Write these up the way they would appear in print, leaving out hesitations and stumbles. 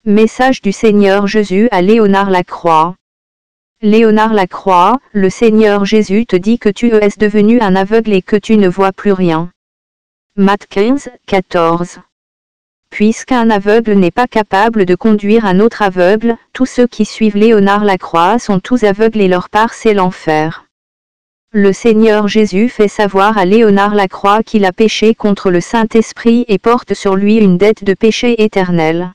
Message du Seigneur Jésus à Léonard Lacroix. Léonard Lacroix, le Seigneur Jésus te dit que tu es devenu un aveugle et que tu ne vois plus rien. Matthieu 15, 14. Puisqu'un aveugle n'est pas capable de conduire un autre aveugle, tous ceux qui suivent Léonard Lacroix sont tous aveugles et leur part c'est l'enfer. Le Seigneur Jésus fait savoir à Léonard Lacroix qu'il a péché contre le Saint-Esprit et porte sur lui une dette de péché éternel.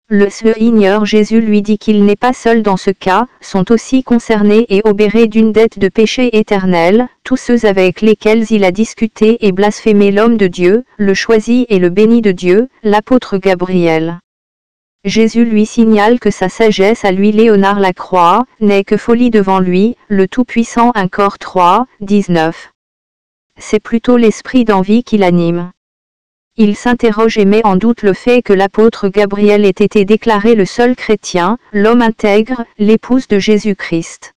Le Seigneur Jésus lui dit qu'il n'est pas seul dans ce cas, sont aussi concernés et obérés d'une dette de péché éternel, tous ceux avec lesquels il a discuté et blasphémé l'homme de Dieu, le choisi et le béni de Dieu, l'apôtre Gabriel. Jésus lui signale que sa sagesse à lui Léonard Lacroix, n'est que folie devant lui, le Tout-Puissant 1 Cor 3, 19. C'est plutôt l'esprit d'envie qui l'anime. Il s'interroge et met en doute le fait que l'apôtre Gabriel ait été déclaré le seul chrétien, l'homme intègre, l'épouse de Jésus-Christ.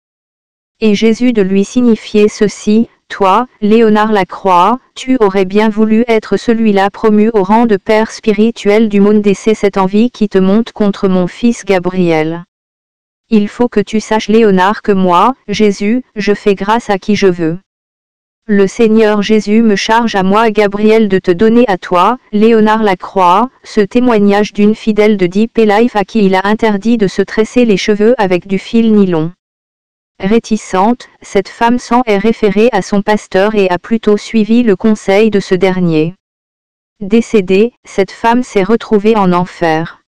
Et Jésus de lui signifier ceci, toi, Léonard Lacroix, tu aurais bien voulu être celui-là promu au rang de père spirituel du monde et c'est cette envie qui te monte contre mon fils Gabriel. Il faut que tu saches Léonard que moi, Jésus, je fais grâce à qui je veux. Le Seigneur Jésus me charge à moi Gabriel de te donner à toi, Léonard Lacroix, ce témoignage d'une fidèle de Deep Life à qui il a interdit de se tresser les cheveux avec du fil nylon. Réticente, cette femme s'en est référée à son pasteur et a plutôt suivi le conseil de ce dernier. Décédée, cette femme s'est retrouvée en enfer.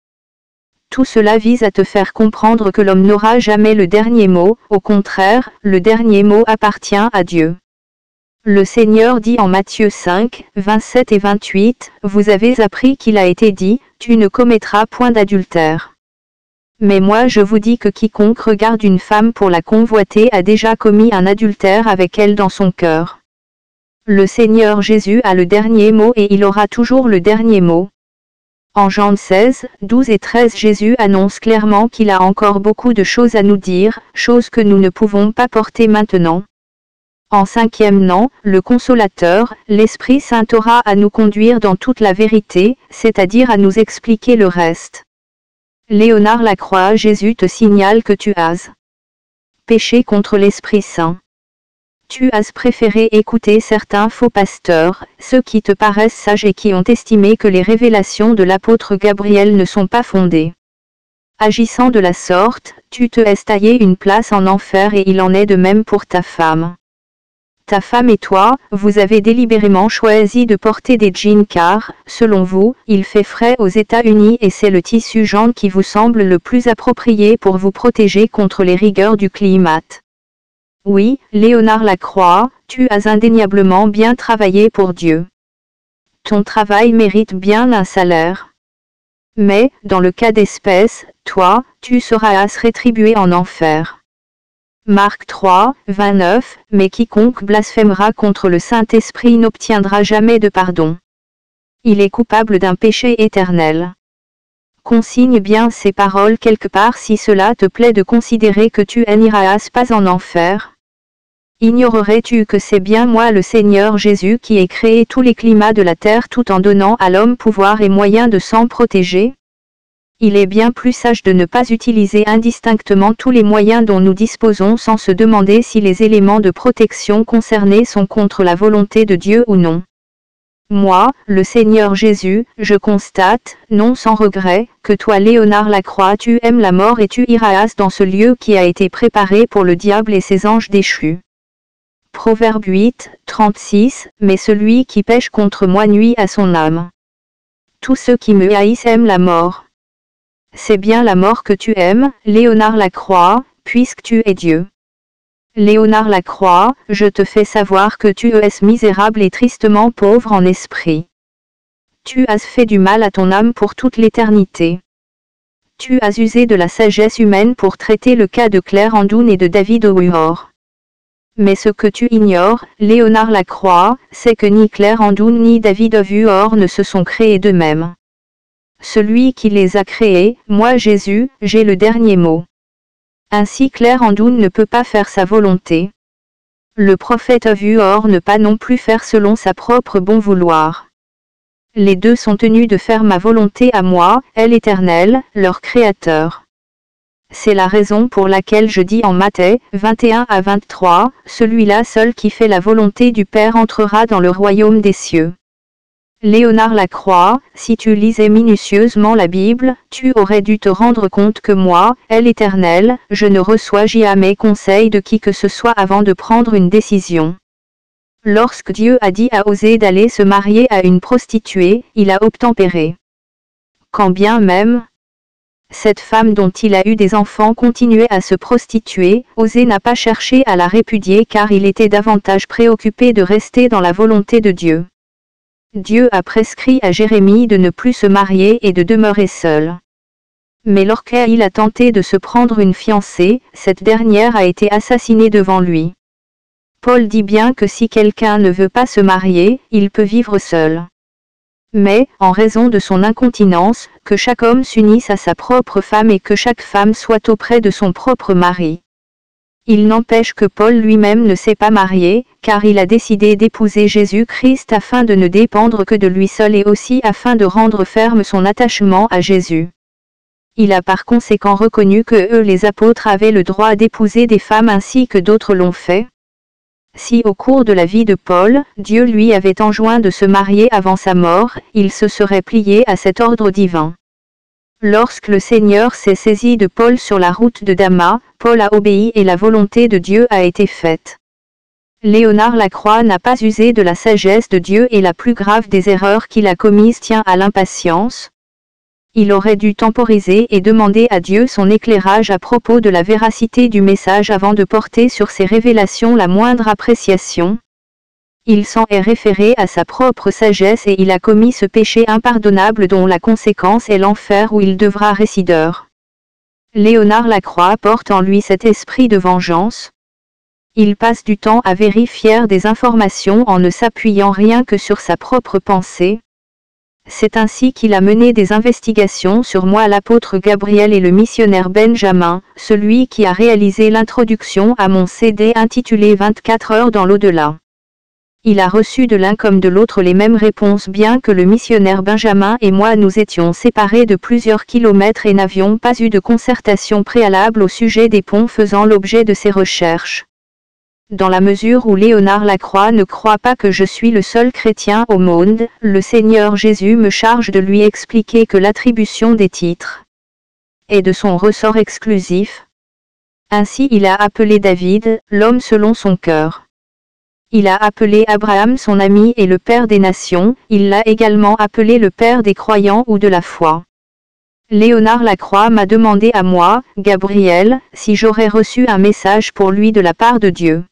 Tout cela vise à te faire comprendre que l'homme n'aura jamais le dernier mot, au contraire, le dernier mot appartient à Dieu. Le Seigneur dit en Matthieu 5, 27 et 28, « Vous avez appris qu'il a été dit, tu ne commettras point d'adultère. Mais moi je vous dis que quiconque regarde une femme pour la convoiter a déjà commis un adultère avec elle dans son cœur. » Le Seigneur Jésus a le dernier mot et il aura toujours le dernier mot. En Jean 16, 12 et 13 Jésus annonce clairement qu'il a encore beaucoup de choses à nous dire, choses que nous ne pouvons pas porter maintenant. En cinquième nom, le Consolateur, l'Esprit Saint aura à nous conduire dans toute la vérité, c'est-à-dire à nous expliquer le reste. Léonard Lacroix Jésus te signale que tu as péché contre l'Esprit Saint. Tu as préféré écouter certains faux pasteurs, ceux qui te paraissent sages et qui ont estimé que les révélations de l'apôtre Gabriel ne sont pas fondées. Agissant de la sorte, tu te es taillé une place en enfer et il en est de même pour ta femme. Ta femme et toi, vous avez délibérément choisi de porter des jeans car, selon vous, il fait frais aux États-Unis et c'est le tissu jaune qui vous semble le plus approprié pour vous protéger contre les rigueurs du climat. Oui, Léonard Lacroix, tu as indéniablement bien travaillé pour Dieu. Ton travail mérite bien un salaire. Mais, dans le cas d'espèce, toi, tu seras rétribué en enfer. Marc 3, 29, mais quiconque blasphémera contre le Saint-Esprit n'obtiendra jamais de pardon. Il est coupable d'un péché éternel. Consigne bien ces paroles quelque part si cela te plaît de considérer que tu n'iras pas en enfer. Ignorerais-tu que c'est bien moi le Seigneur Jésus qui ai créé tous les climats de la terre tout en donnant à l'homme pouvoir et moyen de s'en protéger? Il est bien plus sage de ne pas utiliser indistinctement tous les moyens dont nous disposons sans se demander si les éléments de protection concernés sont contre la volonté de Dieu ou non. Moi, le Seigneur Jésus, je constate, non sans regret, que toi Léonard Lacroix tu aimes la mort et tu iras dans ce lieu qui a été préparé pour le diable et ses anges déchus. Proverbe 8, 36, mais celui qui pêche contre moi nuit à son âme. Tous ceux qui me haïssent aiment la mort. C'est bien la mort que tu aimes, Léonard Lacroix, puisque tu es Dieu. Léonard Lacroix, je te fais savoir que tu es misérable et tristement pauvre en esprit. Tu as fait du mal à ton âme pour toute l'éternité. Tu as usé de la sagesse humaine pour traiter le cas de Claire Andoun et de David Ohuor. Mais ce que tu ignores, Léonard Lacroix, c'est que ni Claire Andoun ni David Ohuor ne se sont créés d'eux-mêmes. Celui qui les a créés, moi Jésus, j'ai le dernier mot. Ainsi Claire Andoun ne peut pas faire sa volonté. Le prophète Ohuor ne peut pas non plus faire selon sa propre bon vouloir. Les deux sont tenus de faire ma volonté à moi, est l'Éternel, leur Créateur. C'est la raison pour laquelle je dis en Matthieu 21 à 23, celui-là seul qui fait la volonté du Père entrera dans le royaume des cieux. Léonard Lacroix, si tu lisais minutieusement la Bible, tu aurais dû te rendre compte que moi, est l'Éternel, je ne reçois jamais conseil de qui que ce soit avant de prendre une décision. Lorsque Dieu a dit à Osée d'aller se marier à une prostituée, il a obtempéré. Quand bien même cette femme dont il a eu des enfants continuait à se prostituer, Osée n'a pas cherché à la répudier car il était davantage préoccupé de rester dans la volonté de Dieu. Dieu a prescrit à Jérémie de ne plus se marier et de demeurer seul. Mais lorsqu'il a tenté de se prendre une fiancée, cette dernière a été assassinée devant lui. Paul dit bien que si quelqu'un ne veut pas se marier, il peut vivre seul. Mais, en raison de son incontinence, que chaque homme s'unisse à sa propre femme et que chaque femme soit auprès de son propre mari. Il n'empêche que Paul lui-même ne s'est pas marié, car il a décidé d'épouser Jésus-Christ afin de ne dépendre que de lui seul et aussi afin de rendre ferme son attachement à Jésus. Il a par conséquent reconnu que eux les apôtres avaient le droit d'épouser des femmes ainsi que d'autres l'ont fait. Si au cours de la vie de Paul, Dieu lui avait enjoint de se marier avant sa mort, il se serait plié à cet ordre divin. Lorsque le Seigneur s'est saisi de Paul sur la route de Damas, Paul a obéi et la volonté de Dieu a été faite. Léonard Lacroix n'a pas usé de la sagesse de Dieu et la plus grave des erreurs qu'il a commises tient à l'impatience. Il aurait dû temporiser et demander à Dieu son éclairage à propos de la véracité du message avant de porter sur ces révélations la moindre appréciation. Il s'en est référé à sa propre sagesse et il a commis ce péché impardonnable dont la conséquence est l'enfer où il devra résider. Léonard Lacroix porte en lui cet esprit de vengeance. Il passe du temps à vérifier des informations en ne s'appuyant rien que sur sa propre pensée. C'est ainsi qu'il a mené des investigations sur moi l'apôtre Gabriel et le missionnaire Benjamin, celui qui a réalisé l'introduction à mon CD intitulé 24 heures dans l'au-delà. Il a reçu de l'un comme de l'autre les mêmes réponses bien que le missionnaire Benjamin et moi nous étions séparés de plusieurs kilomètres et n'avions pas eu de concertation préalable au sujet des ponts faisant l'objet de ces recherches. Dans la mesure où Léonard Lacroix ne croit pas que je suis le seul chrétien au monde, le Seigneur Jésus me charge de lui expliquer que l'attribution des titres est de son ressort exclusif. Ainsi il a appelé David, l'homme selon son cœur. Il a appelé Abraham son ami et le père des nations, il l'a également appelé le père des croyants ou de la foi. Léonard Lacroix m'a demandé à moi, Gabriel, si j'aurais reçu un message pour lui de la part de Dieu.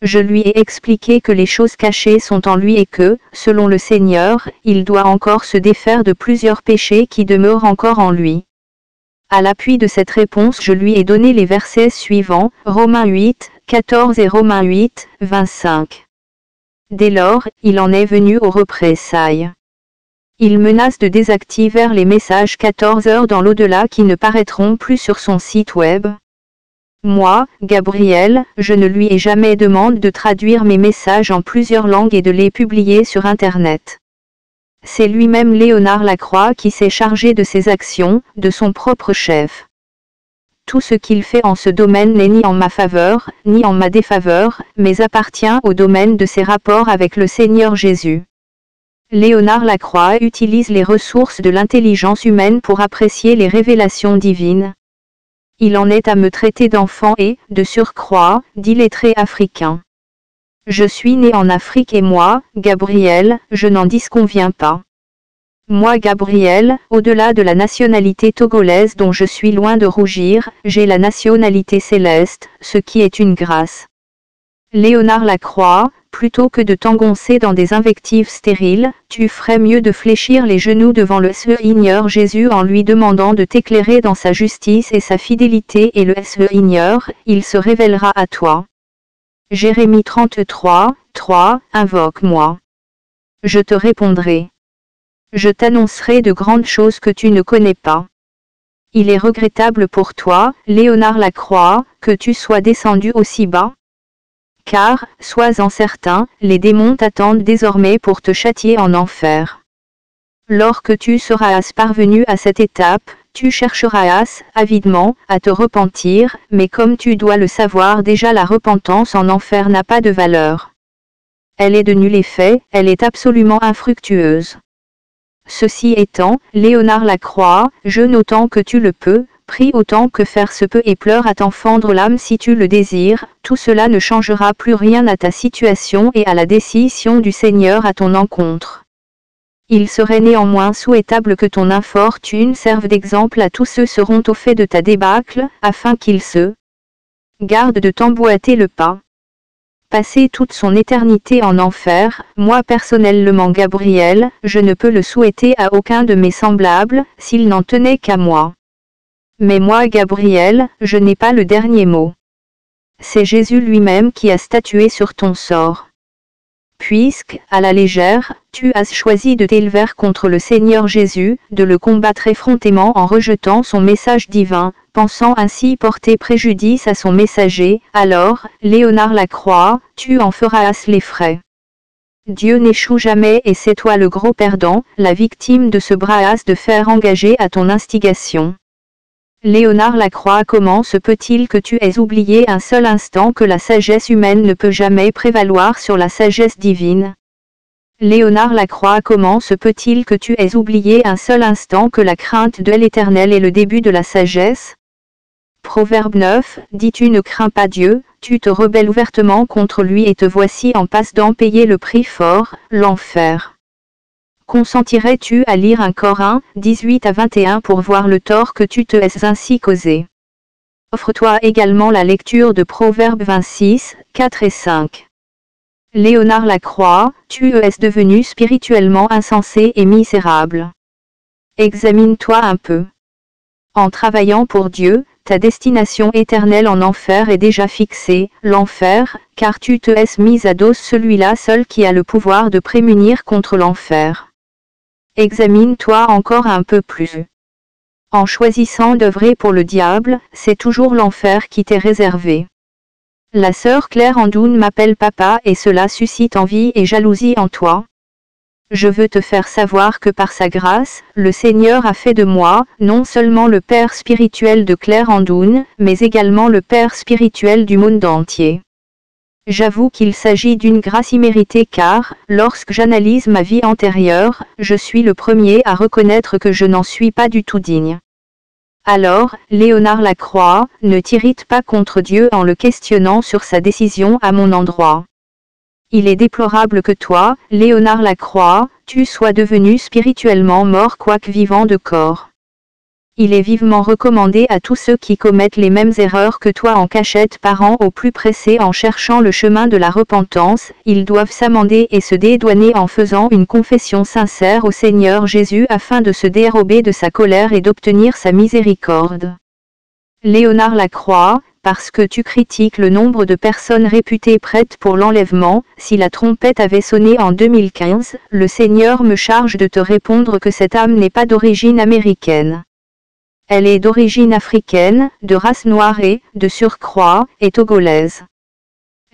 Je lui ai expliqué que les choses cachées sont en lui et que, selon le Seigneur, il doit encore se défaire de plusieurs péchés qui demeurent encore en lui. À l'appui de cette réponse je lui ai donné les versets suivants, Romains 8, 14 et Romains 8, 25. Dès lors, il en est venu aux représailles. Il menace de désactiver les messages 14 heures dans l'au-delà qui ne paraîtront plus sur son site web. Moi, Gabriel, je ne lui ai jamais demandé de traduire mes messages en plusieurs langues et de les publier sur Internet. C'est lui-même Léonard Lacroix qui s'est chargé de ses actions, de son propre chef. Tout ce qu'il fait en ce domaine n'est ni en ma faveur, ni en ma défaveur, mais appartient au domaine de ses rapports avec le Seigneur Jésus. Léonard Lacroix utilise les ressources de l'intelligence humaine pour apprécier les révélations divines. Il en est à me traiter d'enfant et, de surcroît, d'illettré africain. Je suis né en Afrique et moi, Gabriel, je n'en disconviens pas. Moi Gabriel, au-delà de la nationalité togolaise dont je suis loin de rougir, j'ai la nationalité céleste, ce qui est une grâce. Léonard Lacroix, plutôt que de t'engoncer dans des invectives stériles, tu ferais mieux de fléchir les genoux devant le Seigneur Jésus en lui demandant de t'éclairer dans sa justice et sa fidélité et le Seigneur, il se révélera à toi. Jérémie 33, 3, invoque-moi. Je te répondrai. Je t'annoncerai de grandes choses que tu ne connais pas. Il est regrettable pour toi, Léonard Lacroix, que tu sois descendu aussi bas. Car, sois-en certain, les démons t'attendent désormais pour te châtier en enfer. Lorsque tu seras parvenu à cette étape, tu chercheras avidement à te repentir, mais comme tu dois le savoir déjà, la repentance en enfer n'a pas de valeur. Elle est de nul effet, elle est absolument infructueuse. Ceci étant, Léonard Lacroix, jeûne autant que tu le peux, prie autant que faire se peut et pleure à t'en fendre l'âme si tu le désires, tout cela ne changera plus rien à ta situation et à la décision du Seigneur à ton encontre. Il serait néanmoins souhaitable que ton infortune serve d'exemple à tous ceux qui seront au fait de ta débâcle, afin qu'ils se gardent de t'emboîter le pas. Passer toute son éternité en enfer, moi personnellement Gabriel, je ne peux le souhaiter à aucun de mes semblables, s'il n'en tenait qu'à moi. Mais moi Gabriel, je n'ai pas le dernier mot. C'est Jésus lui-même qui a statué sur ton sort. Puisque, à la légère, tu as choisi de t'élever contre le Seigneur Jésus, de le combattre effrontément en rejetant son message divin, pensant ainsi porter préjudice à son messager, alors, Léonard Lacroix, tu en feras les frais. Dieu n'échoue jamais et c'est toi le gros perdant, la victime de ce bras de fer engagé à ton instigation. Léonard Lacroix, comment se peut-il que tu aies oublié un seul instant que la sagesse humaine ne peut jamais prévaloir sur la sagesse divine? Léonard Lacroix, comment se peut-il que tu aies oublié un seul instant que la crainte de l'Éternel est le début de la sagesse? Proverbe 9, dit tu ne crains pas Dieu, tu te rebelles ouvertement contre lui et te voici en passe d'en payer le prix fort, l'enfer. Consentirais-tu à lire un Corin, 18 à 21 pour voir le tort que tu te es ainsi causé? Offre-toi également la lecture de Proverbe 26, 4 et 5. Léonard Lacroix, tu es devenu spirituellement insensé et misérable. Examine-toi un peu. En travaillant pour Dieu, ta destination éternelle en enfer est déjà fixée, l'enfer, car tu te es mis à dos celui-là seul qui a le pouvoir de prémunir contre l'enfer. Examine-toi encore un peu plus. En choisissant d'œuvrer pour le diable, c'est toujours l'enfer qui t'est réservé. La sœur Claire Andoun m'appelle papa et cela suscite envie et jalousie en toi. Je veux te faire savoir que par sa grâce, le Seigneur a fait de moi, non seulement le père spirituel de Claire Andoun, mais également le père spirituel du monde entier. J'avoue qu'il s'agit d'une grâce imméritée car, lorsque j'analyse ma vie antérieure, je suis le premier à reconnaître que je n'en suis pas du tout digne. Alors, Léonard Lacroix, ne t'irrite pas contre Dieu en le questionnant sur sa décision à mon endroit. Il est déplorable que toi, Léonard Lacroix, tu sois devenu spirituellement mort quoique vivant de corps. Il est vivement recommandé à tous ceux qui commettent les mêmes erreurs que toi en cachette parant au plus pressé en cherchant le chemin de la repentance, ils doivent s'amender et se dédouaner en faisant une confession sincère au Seigneur Jésus afin de se dérober de sa colère et d'obtenir sa miséricorde. Léonard Lacroix, parce que tu critiques le nombre de personnes réputées prêtes pour l'enlèvement, si la trompette avait sonné en 2015, le Seigneur me charge de te répondre que cette âme n'est pas d'origine américaine. Elle est d'origine africaine, de race noire et, de surcroît, est togolaise.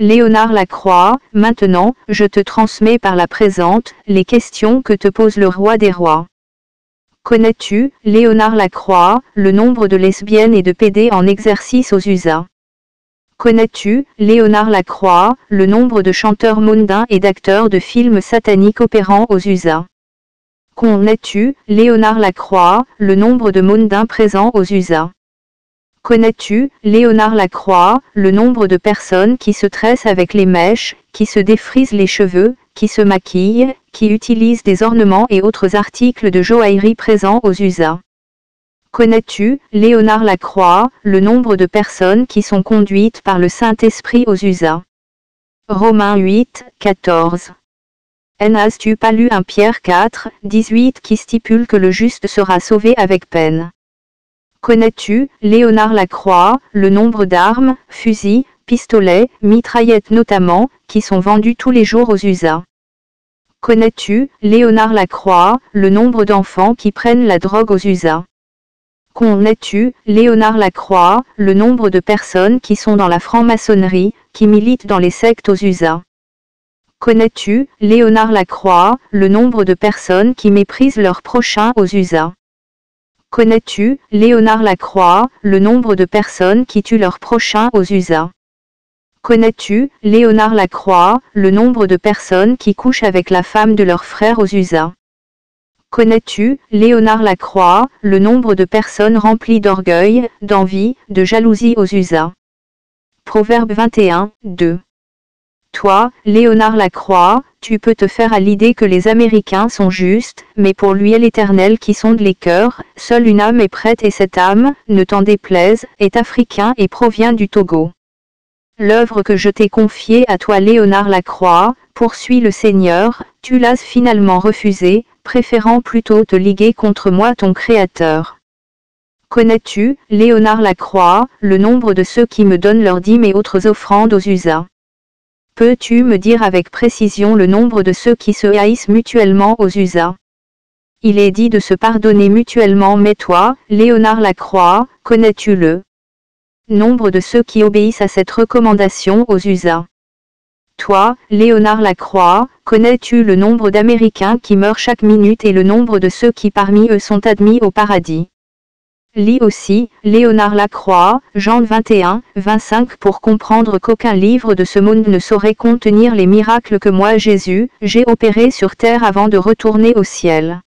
Léonard Lacroix, maintenant, je te transmets par la présente, les questions que te pose le roi des rois. Connais-tu, Léonard Lacroix, le nombre de lesbiennes et de pédés en exercice aux USA? Connais-tu, Léonard Lacroix, le nombre de chanteurs mondains et d'acteurs de films sataniques opérant aux USA? Connais-tu, Léonard Lacroix, le nombre de mondains présents aux USA? Connais-tu, Léonard Lacroix, le nombre de personnes qui se tressent avec les mèches, qui se défrisent les cheveux, qui se maquillent, qui utilisent des ornements et autres articles de joaillerie présents aux USA? Connais-tu, Léonard Lacroix, le nombre de personnes qui sont conduites par le Saint-Esprit aux USA? Romains 8, 14. N'as-tu pas lu 1 Pierre 4, 18 qui stipule que le juste sera sauvé avec peine? Connais-tu, Léonard Lacroix, le nombre d'armes, fusils, pistolets, mitraillettes notamment, qui sont vendus tous les jours aux USA? Connais-tu, Léonard Lacroix, le nombre d'enfants qui prennent la drogue aux USA? Connais-tu, Léonard Lacroix, le nombre de personnes qui sont dans la franc-maçonnerie, qui militent dans les sectes aux USA? Connais-tu, Léonard Lacroix, le nombre de personnes qui méprisent leur prochain aux USA? Connais-tu, Léonard Lacroix, le nombre de personnes qui tuent leur prochain aux USA? Connais-tu, Léonard Lacroix, le nombre de personnes qui couchent avec la femme de leur frère aux USA? Connais-tu, Léonard Lacroix, le nombre de personnes remplies d'orgueil, d'envie, de jalousie aux USA? Proverbe 21, 2. Toi, Léonard Lacroix, tu peux te faire à l'idée que les Américains sont justes, mais pour lui est l'Éternel qui sonde les cœurs, seule une âme est prête et cette âme, ne t'en déplaise, est africain et provient du Togo. L'œuvre que je t'ai confiée à toi Léonard Lacroix, poursuit le Seigneur, tu l'as finalement refusée, préférant plutôt te liguer contre moi ton Créateur. Connais-tu, Léonard Lacroix, le nombre de ceux qui me donnent leurs dîmes et autres offrandes aux USA? Peux-tu me dire avec précision le nombre de ceux qui se haïssent mutuellement aux USA? Il est dit de se pardonner mutuellement, mais toi, Léonard Lacroix, connais-tu le nombre de ceux qui obéissent à cette recommandation aux USA? Toi, Léonard Lacroix, connais-tu le nombre d'Américains qui meurent chaque minute et le nombre de ceux qui parmi eux sont admis au paradis? Lis aussi, Léonard Lacroix, Jean 21, 25 pour comprendre qu'aucun livre de ce monde ne saurait contenir les miracles que moi Jésus, j'ai opérés sur terre avant de retourner au ciel.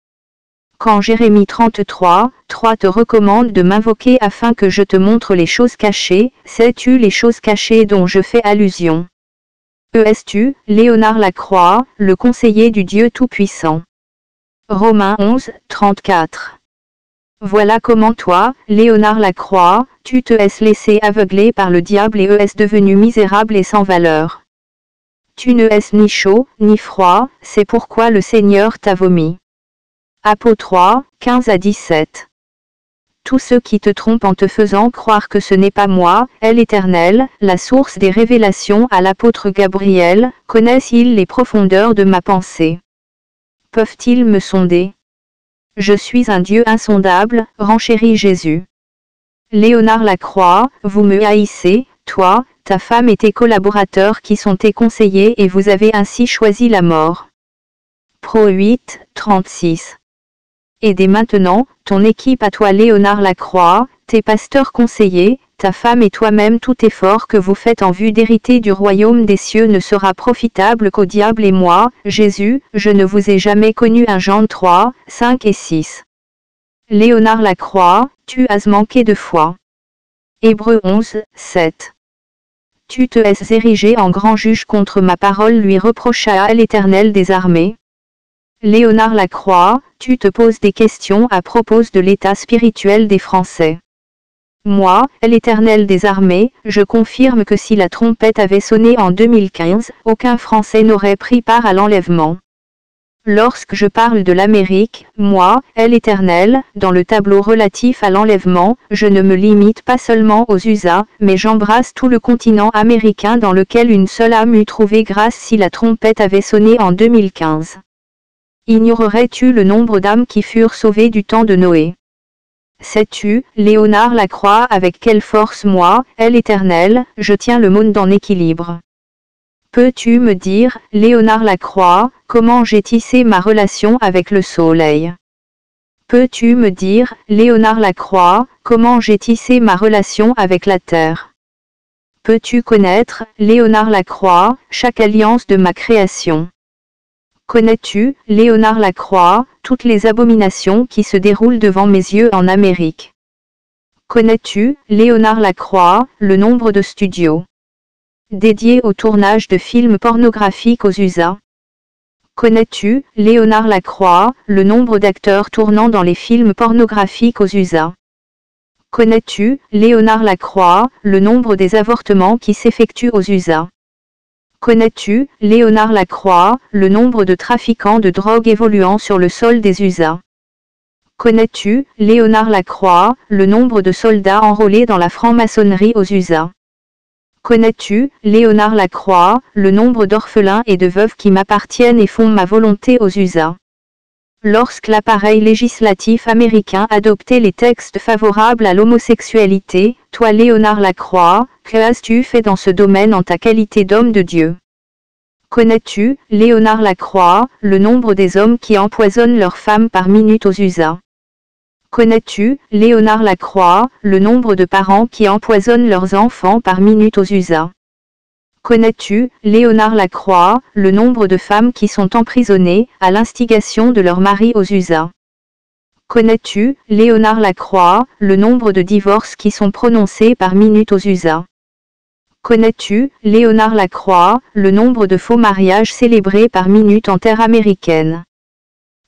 Quand Jérémie 33, 3 te recommande de m'invoquer afin que je te montre les choses cachées, sais-tu les choses cachées dont je fais allusion? Es-tu, Léonard Lacroix, le conseiller du Dieu Tout-Puissant? Romains 11, 34. Voilà comment toi, Léonard Lacroix, tu te es laissé aveugler par le diable et es devenu misérable et sans valeur. Tu ne es ni chaud, ni froid, c'est pourquoi le Seigneur t'a vomi. Apôtre 3, 15 à 17. Tous ceux qui te trompent en te faisant croire que ce n'est pas moi, est l'Éternel, la source des révélations à l'apôtre Gabriel, connaissent-ils les profondeurs de ma pensée? Peuvent-ils me sonder? Je suis un Dieu insondable, renchérit Jésus. Léonard Lacroix, vous me haïssez, toi, ta femme et tes collaborateurs qui sont tes conseillers et vous avez ainsi choisi la mort. Pro 8, 36. Et dès maintenant, ton équipe à toi Léonard Lacroix, tes pasteurs conseillers, ta femme et toi-même tout effort que vous faites en vue d'hériter du royaume des cieux ne sera profitable qu'au diable et moi, Jésus, je ne vous ai jamais connu. 1 Jean 3, 5 et 6. Léonard Lacroix, tu as manqué de foi. Hébreux 11, 7. Tu te es érigé en grand juge contre ma parole, lui reprocha l'Éternel des armées. Léonard Lacroix, tu te poses des questions à propos de l'état spirituel des Français. Moi, l'Éternel des armées, je confirme que si la trompette avait sonné en 2015, aucun Français n'aurait pris part à l'enlèvement. Lorsque je parle de l'Amérique, moi, l'Éternel, dans le tableau relatif à l'enlèvement, je ne me limite pas seulement aux USA, mais j'embrasse tout le continent américain dans lequel une seule âme eût trouvé grâce si la trompette avait sonné en 2015. Ignorerais-tu le nombre d'âmes qui furent sauvées du temps de Noé? Sais-tu, Léonard Lacroix, avec quelle force moi, l'Éternel, je tiens le monde en équilibre? Peux-tu me dire, Léonard Lacroix, comment j'ai tissé ma relation avec le soleil? Peux-tu me dire, Léonard Lacroix, comment j'ai tissé ma relation avec la terre? Peux-tu connaître, Léonard Lacroix, chaque alliance de ma création? Connais-tu, Léonard Lacroix, toutes les abominations qui se déroulent devant mes yeux en Amérique? Connais-tu, Léonard Lacroix, le nombre de studios dédiés au tournage de films pornographiques aux USA? Connais-tu, Léonard Lacroix, le nombre d'acteurs tournant dans les films pornographiques aux USA? Connais-tu, Léonard Lacroix, le nombre des avortements qui s'effectuent aux USA? Connais-tu, Léonard Lacroix, le nombre de trafiquants de drogue évoluant sur le sol des USA? Connais-tu, Léonard Lacroix, le nombre de soldats enrôlés dans la franc-maçonnerie aux USA? Connais-tu, Léonard Lacroix, le nombre d'orphelins et de veuves qui m'appartiennent et font ma volonté aux USA? Lorsque l'appareil législatif américain adoptait les textes favorables à l'homosexualité, toi Léonard Lacroix, que as-tu fait dans ce domaine en ta qualité d'homme de Dieu? Connais-tu, Léonard Lacroix, le nombre des hommes qui empoisonnent leurs femmes par minute aux USA? Connais-tu, Léonard Lacroix, le nombre de parents qui empoisonnent leurs enfants par minute aux USA? Connais-tu, Léonard Lacroix, le nombre de femmes qui sont emprisonnées, à l'instigation de leur mari aux USA? Connais-tu, Léonard Lacroix, le nombre de divorces qui sont prononcés par minute aux USA? Connais-tu, Léonard Lacroix, le nombre de faux mariages célébrés par minute en terre américaine?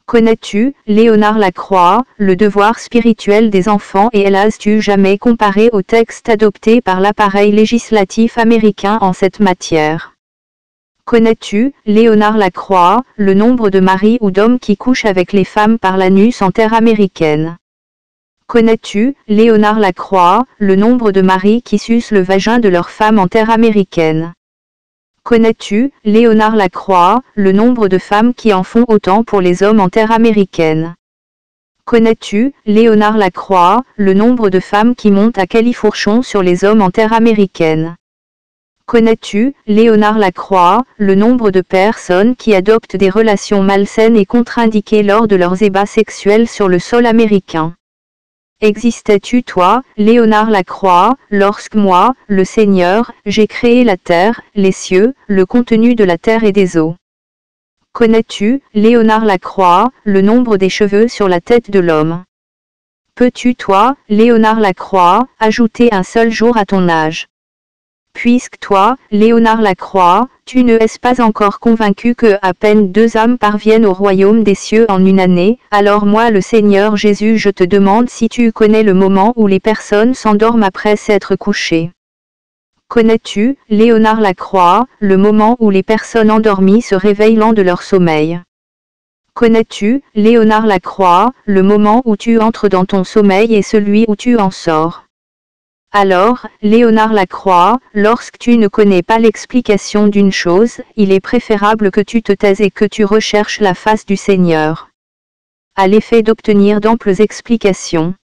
Connais-tu, Léonard Lacroix, le devoir spirituel des enfants et l'as-tu jamais comparé au texte adopté par l'appareil législatif américain en cette matière? Connais-tu, Léonard Lacroix, le nombre de maris ou d'hommes qui couchent avec les femmes par l'anus en terre américaine? Connais-tu, Léonard Lacroix, le nombre de maris qui sucent le vagin de leur femme en terre américaine? Connais-tu, Léonard Lacroix, le nombre de femmes qui en font autant pour les hommes en terre américaine? Connais-tu, Léonard Lacroix, le nombre de femmes qui montent à califourchon sur les hommes en terre américaine? Connais-tu, Léonard Lacroix, le nombre de personnes qui adoptent des relations malsaines et contre-indiquées lors de leurs ébats sexuels sur le sol américain? Existais-tu toi, Léonard Lacroix, lorsque moi, le Seigneur, j'ai créé la terre, les cieux, le contenu de la terre et des eaux? Connais-tu, Léonard Lacroix, le nombre des cheveux sur la tête de l'homme? Peux-tu toi, Léonard Lacroix, ajouter un seul jour à ton âge? Puisque toi, Léonard Lacroix, tu ne es pas encore convaincu que à peine 2 âmes parviennent au royaume des cieux en une année, alors moi le Seigneur Jésus je te demande si tu connais le moment où les personnes s'endorment après s'être couchées. Connais-tu, Léonard Lacroix, le moment où les personnes endormies se réveillent lents de leur sommeil? Connais-tu, Léonard Lacroix, le moment où tu entres dans ton sommeil et celui où tu en sors? Alors, Léonard Lacroix, lorsque tu ne connais pas l'explication d'une chose, il est préférable que tu te taises et que tu recherches la face du Seigneur. À l'effet d'obtenir d'amples explications.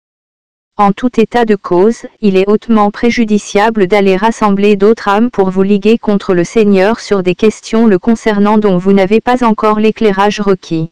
En tout état de cause, il est hautement préjudiciable d'aller rassembler d'autres âmes pour vous liguer contre le Seigneur sur des questions le concernant dont vous n'avez pas encore l'éclairage requis.